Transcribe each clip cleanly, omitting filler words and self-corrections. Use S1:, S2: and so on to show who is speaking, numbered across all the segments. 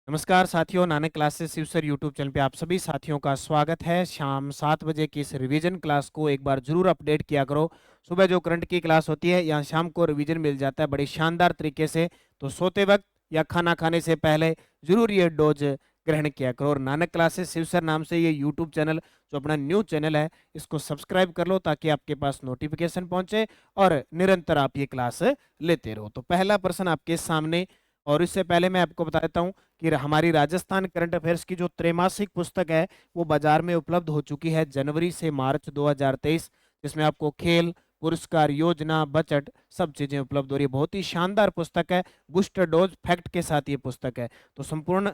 S1: नमस्कार साथियों, Nanak classes Shiv sir YouTube channel पे आप सभी साथियों का स्वागत है। शाम 7 बजे की इस रिवीजन क्लास को एक बार जरूर अपडेट किया करो। सुबह जो करंट की क्लास होती है, यहाँ शाम को रिवीजन मिल जाता है बड़े शानदार तरीके से। तो सोते वक्त या खाना खाने से पहले जरूर ये डोज ग्रहण किया करो। और नानक क्लासेस शिव सर नाम से ये यूट्यूब चैनल जो अपना न्यू चैनल है, इसको सब्सक्राइब कर लो ताकि आपके पास नोटिफिकेशन पहुंचे और निरंतर आप ये क्लास लेते रहो। तो पहला प्रश्न आपके सामने, और इससे पहले मैं आपको बता देता हूँ कि हमारी राजस्थान करंट अफेयर्स की जो त्रैमासिक पुस्तक है वो बाजार में उपलब्ध हो चुकी है जनवरी से मार्च 2023, जिसमें आपको खेल, पुरस्कार, योजना, बजट सब चीजें उपलब्ध हो रही है। बहुत ही शानदार पुस्तक है, बूस्टर डोज फैक्ट के साथ ये पुस्तक है। तो संपूर्ण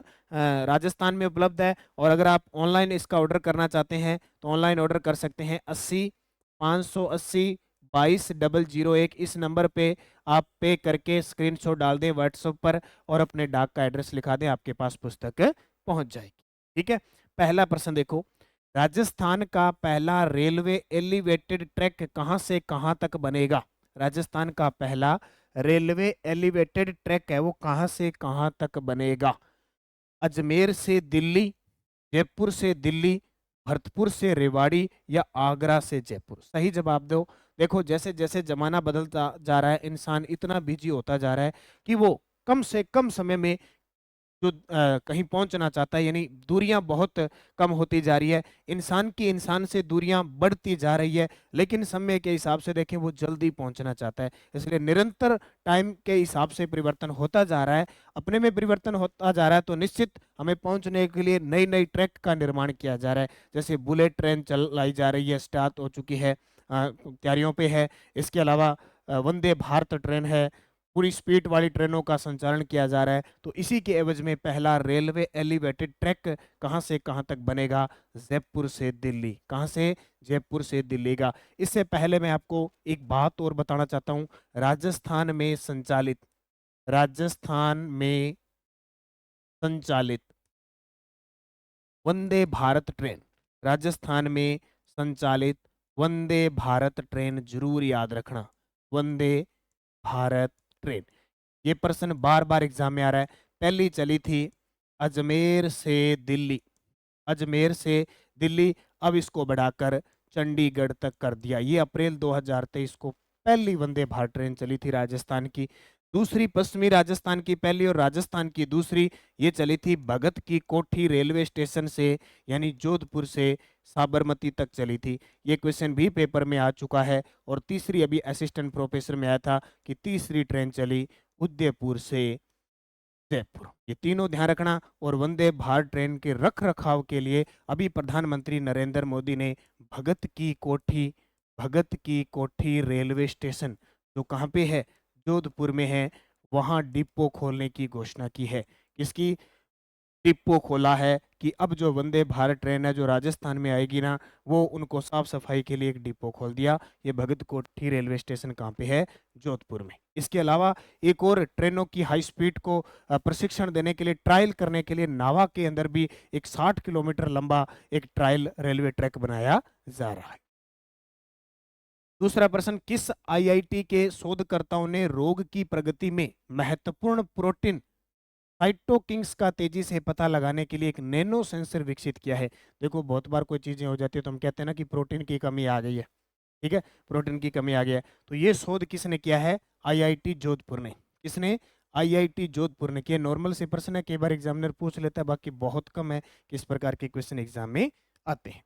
S1: राजस्थान में उपलब्ध है। और अगर आप ऑनलाइन इसका ऑर्डर करना चाहते हैं तो ऑनलाइन ऑर्डर कर सकते हैं 80 580 22 001 इस नंबर पे आप पे करके स्क्रीनशॉट डाल दें व्हाट्सएप पर और अपने डाक का एड्रेस लिखा दें, आपके पास पुस्तक पहुंच जाएगी। ठीक है, पहला प्रश्न देखो, राजस्थान का पहला रेलवे एलिवेटेड ट्रैक कहां से कहां तक बनेगा? राजस्थान का पहला रेलवे एलिवेटेड ट्रैक है वो कहां से कहां तक बनेगा? अजमेर से दिल्ली, जयपुर से दिल्ली, भरतपुर से रेवाड़ी या आगरा से जयपुर? सही जवाब दो। देखो, जैसे जैसे जमाना बदलता जा रहा है, इंसान इतना बिजी होता जा रहा है कि वो कम से कम समय में जो कहीं पहुंचना चाहता है, यानी दूरियां बहुत कम होती जा रही है। इंसान की इंसान से दूरियां बढ़ती जा रही है, लेकिन समय के हिसाब से देखें वो जल्दी पहुंचना चाहता है। इसलिए निरंतर टाइम के हिसाब से परिवर्तन होता जा रहा है, अपने में परिवर्तन होता जा रहा है। तो निश्चित हमें पहुंचने के लिए नई नई ट्रैक का निर्माण किया जा रहा है। जैसे बुलेट ट्रेन चलाई जा रही है, स्टार्ट हो चुकी है, तैयारियों पे है। इसके अलावा वंदे भारत ट्रेन है, पूरी स्पीड वाली ट्रेनों का संचालन किया जा रहा है। तो इसी के एवज में पहला रेलवे एलिवेटेड ट्रैक कहां से कहां तक बनेगा? जयपुर से दिल्ली। कहां से? जयपुर से दिल्ली का। इससे पहले मैं आपको एक बात और बताना चाहता हूं। राजस्थान में संचालित वंदे भारत ट्रेन, राजस्थान में संचालित वंदे भारत ट्रेन जरूर याद रखना, वंदे भारत ट्रेन। ये प्रश्न बार बार एग्जाम में आ रहा है। पहली चली थी अजमेर से दिल्ली, अजमेर से दिल्ली, अब इसको बढ़ाकर चंडीगढ़ तक कर दिया। ये अप्रैल 2023 को पहली वंदे भारत ट्रेन चली थी राजस्थान की। दूसरी पश्चिमी राजस्थान की पहली और राजस्थान की दूसरी, ये चली थी भगत की कोठी रेलवे स्टेशन से, यानी जोधपुर से साबरमती तक चली थी। ये क्वेश्चन भी पेपर में आ चुका है। और तीसरी अभी असिस्टेंट प्रोफेसर में आया था कि तीसरी ट्रेन चली उदयपुर से जयपुर। ये तीनों ध्यान रखना। और वंदे भारत ट्रेन के रख रखाव के लिए अभी प्रधानमंत्री नरेंद्र मोदी ने भगत की कोठी, भगत की कोठी रेलवे स्टेशन जो कहाँ पे है? जोधपुर में है, वहां डिपो खोलने की घोषणा की है। किसकी? डिपो खोला है कि अब जो वंदे भारत ट्रेन है जो राजस्थान में आएगी ना, वो उनको साफ सफाई के लिए एक डिपो खोल दिया। ये भगत कोठी रेलवे स्टेशन कहाँ पे है? जोधपुर में। इसके अलावा एक और ट्रेनों की हाई स्पीड को प्रशिक्षण देने के लिए, ट्रायल करने के लिए नावा के अंदर भी एक 60 किलोमीटर लंबा एक ट्रायल रेलवे ट्रैक बनाया जा रहा है। दूसरा प्रश्न, किस आईआईटी के शोधकर्ताओं ने रोग की प्रगति में महत्वपूर्ण प्रोटीन साइटोकिन्स का तेजी से पता लगाने के लिए एक नैनो सेंसर विकसित किया है? देखो, बहुत बार कोई चीजें हो जाती है तो हम कहते हैं ना कि प्रोटीन की कमी आ गई है। ठीक है, प्रोटीन की कमी आ गई है। तो ये शोध किसने किया है? आईआईटी जोधपुर ने। किसने? आईआईटी जोधपुर ने किया। नॉर्मल से प्रश्न है, कई बार एग्जामिनर पूछ लेता है, बाकी बहुत कम है कि इस प्रकार के क्वेश्चन एग्जाम में आते हैं।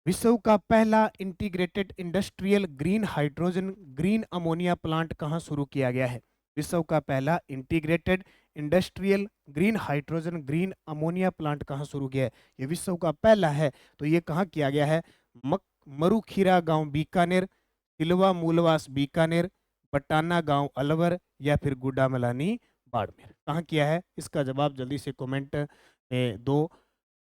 S1: विश्व का पहला integrated industrial green hydrogen green ammonia plant कहाँ शुरू किया गया है? विश्व का पहला integrated industrial green hydrogen green ammonia plant कहाँ शुरू किया है? ये विश्व का पहला है। तो ये कहाँ किया गया है? मरुखीरा गांव बीकानेर, तिलवा मूलवास बीकानेर, बटाना गांव अलवर या फिर गुड्डामलानी बाड़मेर? कहाँ किया है? इसका जवाब जल्दी से कमेंट में दो,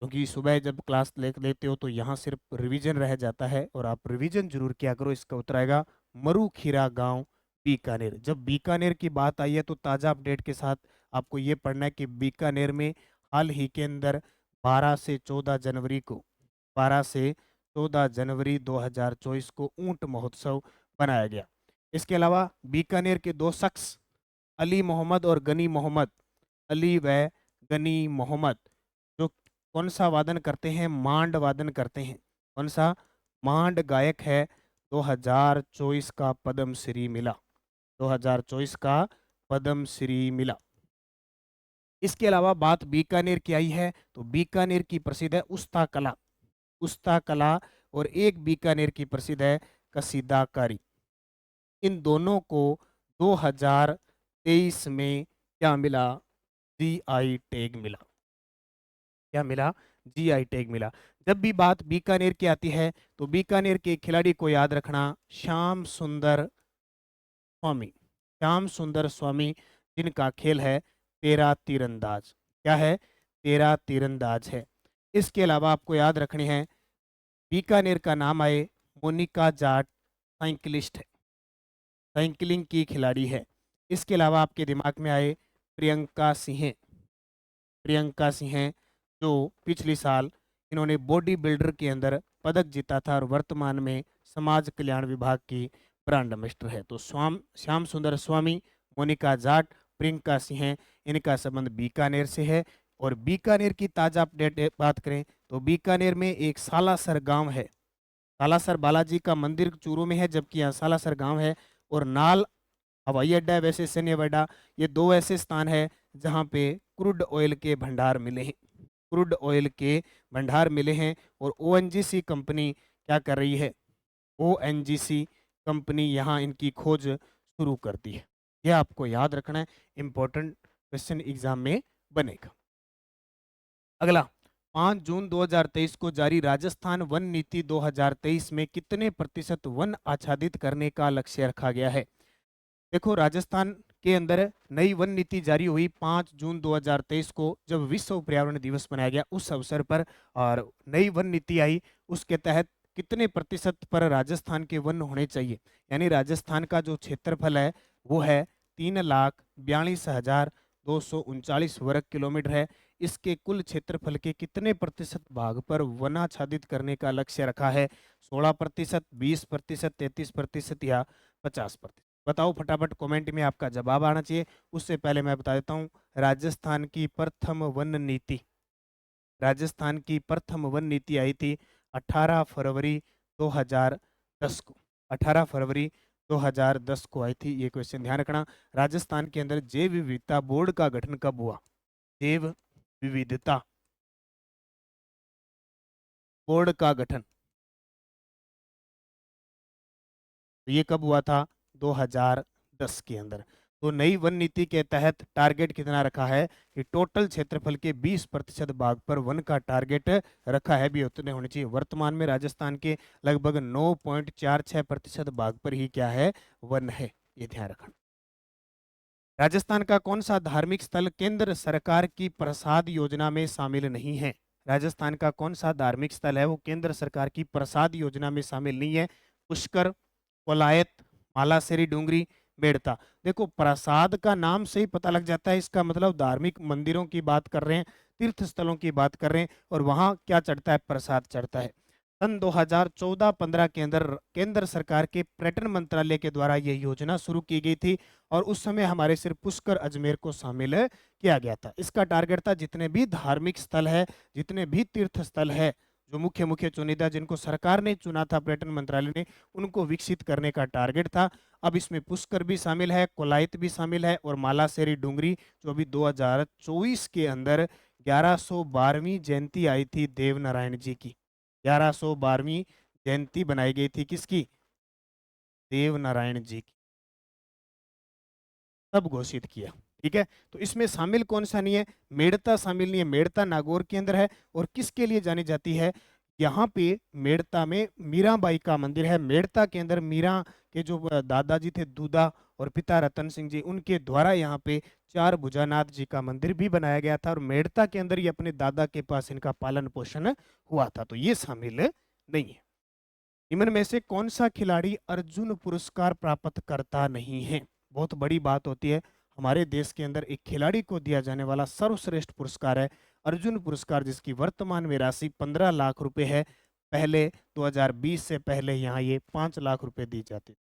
S1: क्योंकि सुबह जब क्लास लेते हो तो यहाँ सिर्फ रिवीजन रह जाता है और आप रिवीजन जरूर किया करो। इसका उत्तर आएगा मरुखीरा गांव बीकानेर। जब बीकानेर की बात आई है तो ताज़ा अपडेट के साथ आपको ये पढ़ना है कि बीकानेर में हाल ही के अंदर 12 से 14 जनवरी को 12 से 14 जनवरी 2024 को ऊंट महोत्सव बनाया गया। इसके अलावा बीकानेर के दो शख्स, अली मोहम्मद और गनी मोहम्मद, अली व गनी मोहम्मद, जो कौन सा वादन करते हैं? मांड वादन करते हैं। कौन सा? मांड गायक है। 2024 का पद्म श्री मिला। 2024 का पद्म श्री मिला। इसके अलावा बात बीकानेर की आई है तो बीकानेर की प्रसिद्ध है उस्ता कला। उस्ता कला। और एक बीकानेर की प्रसिद्ध है कसीदाकारी। इन दोनों को 2023 में क्या मिला? जीआई टैग मिला। क्या मिला? जीआई टैग मिला। जब भी बात बीकानेर की आती है तो बीकानेर के खिलाड़ी को याद रखना, श्याम सुंदर स्वामी। श्याम सुंदर स्वामी, जिनका खेल है तेरा तीरंदाज। क्या है? तेरा तीरंदाज है। इसके अलावा आपको याद रखनी है, बीकानेर का नाम आए, मोनिका जाट साइकिलिस्ट है, साइकिलिंग की खिलाड़ी है। इसके अलावा आपके दिमाग में आए प्रियंका सिंह। प्रियंका सिंह, जो पिछले साल इन्होंने बॉडी बिल्डर के अंदर पदक जीता था और वर्तमान में समाज कल्याण विभाग की ब्रांड एम्बेसडर है। तो श्याम सुंदर स्वामी, मोनिका जाट, प्रियंका सिंह, इनका संबंध बीकानेर से है। और बीकानेर की ताजा अपडेट बात करें तो बीकानेर में एक सालासर गांव है। सालासर बालाजी का मंदिर चूरू में है, जबकि यहाँ सालासर गांव है। और नाल हवाई अड्डा है, वैसे सैन्य अड्डा। ये दो ऐसे स्थान है जहाँ पे क्रूड ऑयल के भंडार मिले हैं। क्रूड ऑयल के भंडार मिले हैं। और ओएनजीसी कंपनी क्या कर रही है? ओएनजीसी कंपनी यहाँ इनकी खोज शुरू करती है। यह आपको याद रखना है, इंपॉर्टेंट क्वेश्चन एग्जाम में बनेगा। अगला, 5 जून 2023 को जारी राजस्थान वन नीति 2023 में कितने प्रतिशत वन आच्छादित करने का लक्ष्य रखा गया है? देखो, राजस्थान के अंदर नई वन नीति जारी हुई 5 जून 2023 को, जब विश्व पर्यावरण दिवस मनाया गया उस अवसर पर। और नई वन नीति आई, उसके तहत कितने प्रतिशत पर राजस्थान के वन होने चाहिए? यानी राजस्थान का जो क्षेत्रफल है वो है 3,42,239 वर्ग किलोमीटर है। इसके कुल क्षेत्रफल के कितने प्रतिशत भाग पर वनाच्छादित करने का लक्ष्य रखा है? 16%, 20%, 33% या 50%? बताओ फटाफट, कमेंट में आपका जवाब आना चाहिए। उससे पहले मैं बता देता हूँ, राजस्थान की प्रथम वन नीति, राजस्थान की प्रथम वन नीति आई थी 18 फरवरी 2010 को। 18 फरवरी 2010 को आई थी। ये क्वेश्चन ध्यान रखना। राजस्थान के अंदर जैव विविधता बोर्ड का गठन कब हुआ? जैव विविधता बोर्ड का गठन, तो ये कब हुआ था? 2010 के अंदर। तो नई वन नीति के तहत टारगेट कितना रखा है कि टोटल क्षेत्रफल के 20% भाग पर वन का टारगेट रखा है, भी उतने होने चाहिए। वर्तमान में राजस्थान के लगभग 9.46% भाग पर ही क्या है? वन है। ये ध्यान रखना। राजस्थान का कौन सा धार्मिक स्थल केंद्र सरकार की प्रसाद योजना में शामिल नहीं है? राजस्थान का कौन सा धार्मिक स्थल है वो केंद्र सरकार की प्रसाद योजना में शामिल नहीं है? पुष्कर, कोलायत, मालासेरी डूंगरी, मेड़ता। देखो, प्रसाद का नाम से ही पता लग जाता है, इसका मतलब धार्मिक मंदिरों की बात कर रहे हैं, तीर्थ स्थलों की बात कर रहे हैं, और वहां क्या चढ़ता है? प्रसाद चढ़ता है। सन 2014-15 के अंदर केंद्र सरकार के पर्यटन मंत्रालय के द्वारा यह योजना शुरू की गई थी। और उस समय हमारे सिर्फ पुष्कर, अजमेर को शामिल किया गया था। इसका टारगेट था जितने भी धार्मिक स्थल है, जितने भी तीर्थ स्थल है, जो मुख्य मुख्य चुनिंदा जिनको सरकार ने चुना था, पर्यटन मंत्रालय ने, उनको विकसित करने का टारगेट था। अब इसमें पुष्कर भी शामिल है, कोलायत भी शामिल है, और मालासेरी डूंगरी, जो अभी 2024 के अंदर 1112वीं जयंती आई थी देवनारायण जी की। 1112वीं जयंती बनाई गई थी किसकी? देवनारायण जी की। तब घोषित किया। ठीक है, तो इसमें शामिल कौन सा नहीं है? मेड़ता शामिल नहीं है। मेड़ता नागौर के अंदर है। और किसके लिए जानी जाती है? यहाँ पे मेड़ता में मीराबाई का मंदिर है। मेड़ता के अंदर मीरा के जो दादाजी थे दूधा और पिता रतन सिंह जी, उनके द्वारा यहाँ पे चार भुजानाथ जी का मंदिर भी बनाया गया था। और मेड़ता के अंदर ही अपने दादा के पास इनका पालन पोषण हुआ था। तो ये शामिल नहीं है। निम्न में से कौन सा खिलाड़ी अर्जुन पुरस्कार प्राप्त करता नहीं है? बहुत बड़ी बात होती है। हमारे देश के अंदर एक खिलाड़ी को दिया जाने वाला सर्वश्रेष्ठ पुरस्कार है अर्जुन पुरस्कार, जिसकी वर्तमान में राशि 15 लाख रुपए है। पहले 2020 से पहले यहाँ ये 5 लाख रुपए दी जाती।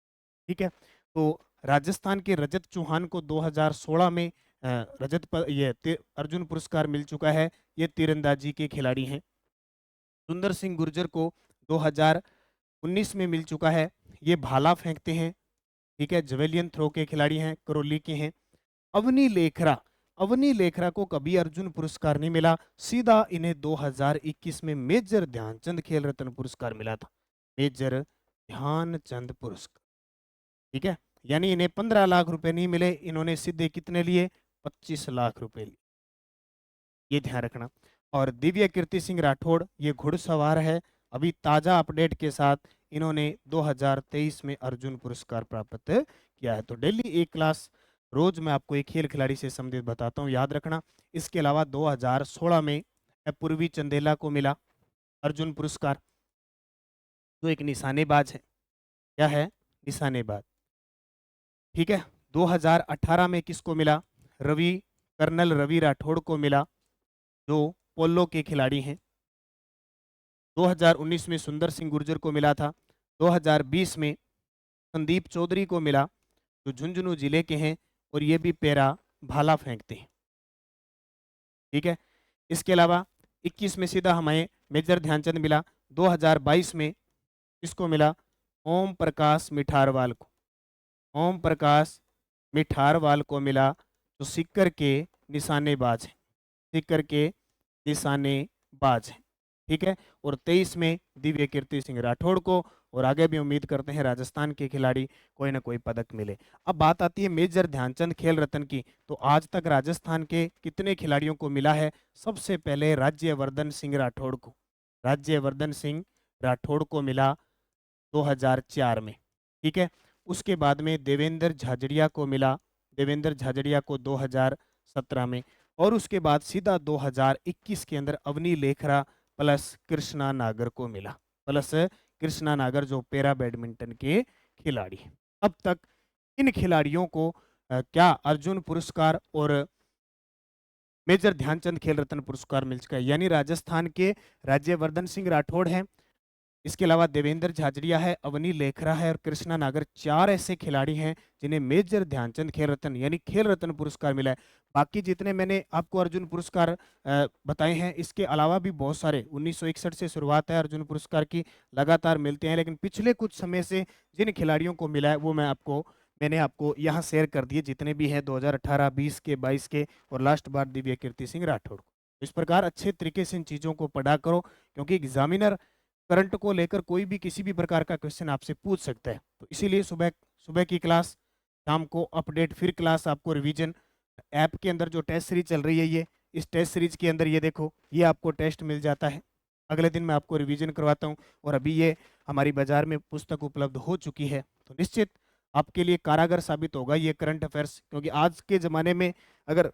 S1: ठीक है, तो राजस्थान के रजत चौहान को 2016 में ये अर्जुन पुरस्कार मिल चुका है, ये तीरंदाजी के खिलाड़ी हैं। सुंदर सिंह गुर्जर को 2019 में मिल चुका है, ये भाला फेंकते हैं, ठीक है, जवेलियन थ्रो के खिलाड़ी हैं, करौली के हैं। अवनी लेखरा को कभी अर्जुन पुरस्कार नहीं मिला, सीधा इन्हें 2021 में मेजर ध्यानचंद खेल रत्न पुरस्कार मिला था, मेजर ध्यानचंद पुरस्कार, ठीक है। यानी इन्हें 15 लाख रुपए नहीं मिले, इन्होंने सीधे कितने लिए, 25 लाख रुपए लिए, ये ध्यान रखना। और दिव्य कीर्ति सिंह राठौड़ ये घुड़सवार है, अभी ताजा अपडेट के साथ इन्होंने 2023 में अर्जुन पुरस्कार प्राप्त किया है। तो डेली एक क्लास रोज मैं आपको एक खेल खिलाड़ी से संबंधित बताता हूँ, याद रखना। इसके अलावा 2016 में पूर्वी चंदेला को मिला अर्जुन पुरस्कार, जो एक निशानेबाज है, क्या है, निशानेबाज, ठीक है। 2018 में किसको मिला, कर्नल रवि राठौड़ को मिला, जो पोलो के खिलाड़ी हैं। 2019 में सुंदर सिंह गुर्जर को मिला था। 2020 में संदीप चौधरी को मिला, जो झुंझुनू जिले के हैं और ये भी पैरा भाला फेंकते हैं, ठीक है। इसके अलावा 21 में सीधा हमें मेजर ध्यानचंद मिला। 2022 में किसको मिला, ओम प्रकाश मिठारवाल को, ओम प्रकाश मिठारवाल को मिला, जो सीकर के निशानेबाज हैं, सीकर के निशानेबाज हैं, ठीक है। और 23 में दिव्य कीर्ति सिंह राठौड़ को, और आगे भी उम्मीद करते हैं राजस्थान के खिलाड़ी कोई ना कोई पदक मिले। अब बात आती है मेजर ध्यानचंद खेल रत्न की, तो आज तक राजस्थान के कितने खिलाड़ियों को मिला है। सबसे पहले राज्यवर्धन सिंह राठौड़ को, राज्यवर्धन सिंह राठौड़ को मिला 2004 में, ठीक है। उसके बाद में देवेंद्र झाझड़िया को मिला, देवेंद्र झाझड़िया को 2017 में, और उसके बाद सीधा 2021 के अंदर अवनी लेखरा प्लस कृष्णा नागर को मिला, प्लस कृष्णा नागर, जो पैरा बैडमिंटन के खिलाड़ी हैं। अब तक इन खिलाड़ियों को क्या अर्जुन पुरस्कार और मेजर ध्यानचंद खेल रत्न पुरस्कार मिल चुका है। यानी राजस्थान के राज्यवर्धन सिंह राठौड़ हैं, इसके अलावा देवेंद्र झाझड़िया है, अवनी लेखरा है और कृष्णा नागर, 4 ऐसे खिलाड़ी हैं जिन्हें मेजर ध्यानचंद खेल रत्न यानी खेल रत्न पुरस्कार मिला है। बाकी जितने मैंने आपको अर्जुन पुरस्कार बताए हैं, इसके अलावा भी बहुत सारे 1961 से शुरुआत है अर्जुन पुरस्कार की, लगातार मिलते हैं, लेकिन पिछले कुछ समय से जिन खिलाड़ियों को मिला है वो मैंने आपको यहाँ शेयर कर दिए, जितने भी हैं 2018, 20 के, 22 के, और लास्ट बार दिव्य कीर्ति सिंह राठौड़ को। इस प्रकार अच्छे तरीके से इन चीज़ों को पढ़ा करो, क्योंकि एग्जामिनर करंट को लेकर कोई भी किसी भी प्रकार का क्वेश्चन आपसे पूछ सकता है। तो इसीलिए सुबह सुबह की क्लास, शाम को अपडेट, फिर क्लास आपको रिवीजन। ऐप के अंदर जो टेस्ट सीरीज चल रही है, ये इस टेस्ट सीरीज के अंदर ये देखो, ये आपको टेस्ट मिल जाता है, अगले दिन मैं आपको रिवीजन करवाता हूँ। और अभी ये हमारी बाजार में पुस्तक उपलब्ध हो चुकी है, तो निश्चित आपके लिए कारागर साबित होगा ये करंट अफेयर्स, क्योंकि आज के ज़माने में अगर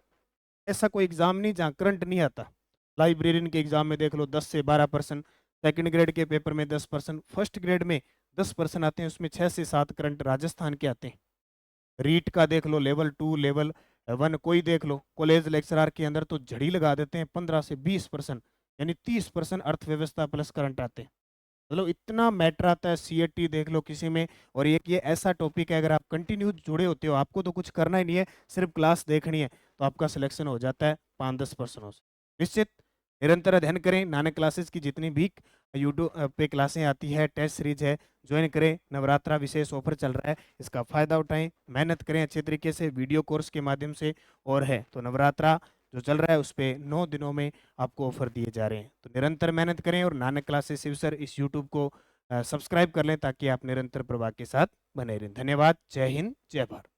S1: ऐसा कोई एग्ज़ाम नहीं जहाँ करंट नहीं आता, लाइब्रेरियन के एग्ज़ाम में देख लो 10 से 12%, सेकंड ग्रेड के पेपर में 10%, फर्स्ट ग्रेड में 10% आते हैं, उसमें 6 से 7 करंट राजस्थान के आते हैं। रीट का देख लो, लेवल 2, लेवल 1 कोई देख लो, कॉलेज लेक्चरर के अंदर तो झड़ी लगा देते हैं 15 से 20%, यानी 30% अर्थव्यवस्था प्लस करंट आते हैं। मतलब इतना मैटर आता है। सीएटी देख लो किसी में, और ये ऐसा टॉपिक है, अगर आप कंटिन्यू जुड़े होते हो, आपको तो कुछ करना ही नहीं है, सिर्फ क्लास देखनी है, तो आपका सिलेक्शन हो जाता है 5-10% हो। निश्चित निरंतर अध्ययन करें, नानक क्लासेस की जितनी भी यूट्यूब पे क्लासें आती है, टेस्ट सीरीज है, ज्वाइन करें। नवरात्रा विशेष ऑफर चल रहा है, इसका फायदा उठाएं, मेहनत करें अच्छे तरीके से वीडियो कोर्स के माध्यम से। और है तो नवरात्रा जो चल रहा है उस पर 9 दिनों में आपको ऑफर दिए जा रहे हैं, तो निरंतर मेहनत करें। और नानक क्लासेस शिव सर इस यूट्यूब को सब्सक्राइब कर लें, ताकि आप निरंतर प्रभाव के साथ बने रहें। धन्यवाद। जय हिंद, जय भारत।